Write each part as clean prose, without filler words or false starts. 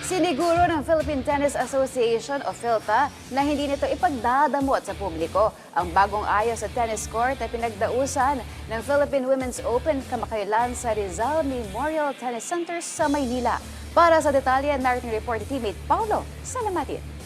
Siniguro ng Philippine Tennis Association o PhilTA na hindi nito ipagdadamot sa publiko ang bagong ayos sa tennis court na pinagdausan ng Philippine Women's Open kamakailan sa Rizal Memorial Tennis Center sa Maynila. Para sa detalye, narrating report ni teammate Paulo Salamatin.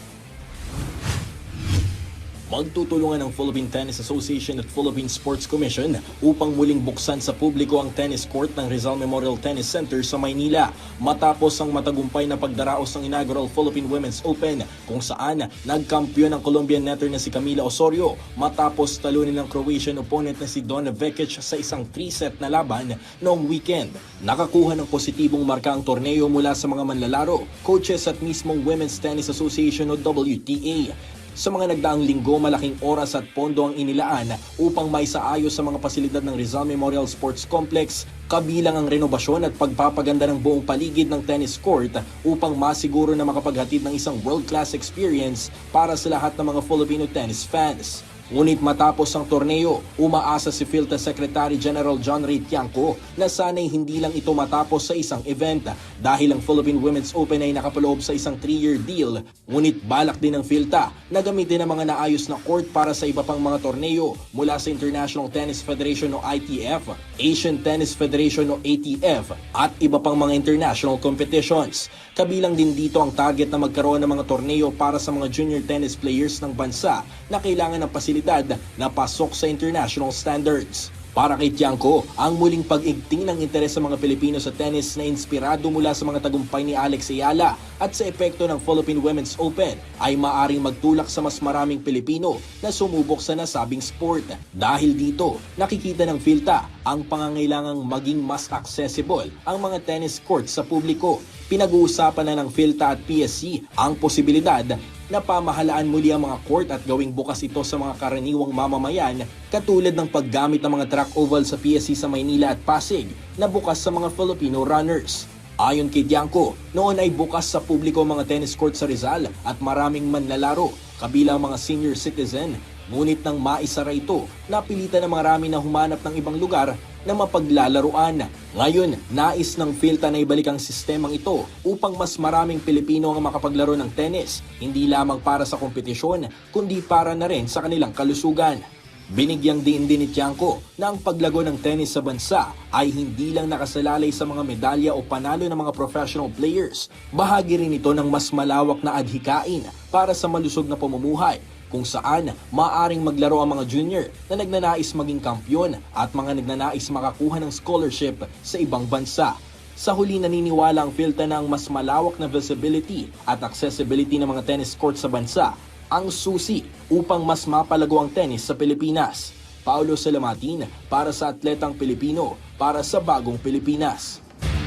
Magtutulungan ng Philippine Tennis Association at Philippine Sports Commission upang muling buksan sa publiko ang tennis court ng Rizal Memorial Tennis Center sa Maynila matapos ang matagumpay na pagdaraos ng inaugural Philippine Women's Open kung saan nagkampiyon ang Colombian netter na si Camila Osorio matapos talunin ng Croatian opponent na si Donna Vekic sa isang 3-set na laban noong weekend. Nakakuha ng positibong marka ang torneo mula sa mga manlalaro, coaches at mismong Women's Tennis Association o WTA. Sa mga nagdaang linggo, malaking oras at pondo ang inilaan upang maisaayos sa mga pasilidad ng Rizal Memorial Sports Complex, kabilang ang renovasyon at pagpapaganda ng buong paligid ng tennis court upang masiguro na makapaghatid ng isang world-class experience para sa lahat ng mga Filipino tennis fans. Ngunit matapos ang torneo, umaasa si PhilTA Secretary General John Ray Tiangco na sana'y hindi lang ito matapos sa isang event dahil ang Philippine Women's Open ay nakapaloob sa isang 3-year deal. Ngunit balak din ng PhilTA na gamitin ang mga naayos na court para sa iba pang mga torneo mula sa International Tennis Federation o ITF, Asian Tennis Federation o ATF at iba pang mga international competitions. Kabilang din dito ang target na magkaroon ng mga torneo para sa mga junior tennis players ng bansa na kailangan ng pasilidad na pasok sa international standards. Para kay Tiangco, ang muling pag-igting ng interes sa mga Pilipino sa tennis na inspirado mula sa mga tagumpay ni Alex Ayala at sa epekto ng Philippine Women's Open ay maaring magtulak sa mas maraming Pilipino na sumubok sa nasabing sport. Dahil dito, nakikita ng PhilTA ang pangangailangang maging mas accessible ang mga tennis courts sa publiko. Pinag-uusapan na ng PhilTA at PSC ang posibilidad na pamahalaan muli ang mga court at gawing bukas ito sa mga karaniwang mamamayan katulad ng paggamit ng mga track oval sa PSC sa Maynila at Pasig na bukas sa mga Filipino runners. Ayon kay Tiangco, noon ay bukas sa publiko ang mga tennis court sa Rizal at maraming manlalaro, kabilang mga senior citizen. Ngunit nang maisara ito, napilitan ng marami na humanap ng ibang lugar na mapaglalaruan. Ngayon, nais ng PhilTA na ibalik ang sistemang ito upang mas maraming Pilipino ang makapaglaro ng tennis, hindi lamang para sa kompetisyon, kundi para na rin sa kanilang kalusugan. Binigyang diin din ni Tiangco na ang paglago ng tennis sa bansa ay hindi lang nakasalalay sa mga medalya o panalo ng mga professional players. Bahagi rin ito ng mas malawak na adhikain para sa malusog na pamumuhay, kung saan maaaring maglaro ang mga junior na nagnanais maging kampyon at mga nagnanais makakuha ng scholarship sa ibang bansa. Sa huli, naniniwala ang PhilTA na ang mas malawak na visibility at accessibility ng mga tennis court sa bansa ang susi upang mas mapalago ang tennis sa Pilipinas. Paulo Salamatin para sa Atletang Pilipino para sa Bagong Pilipinas.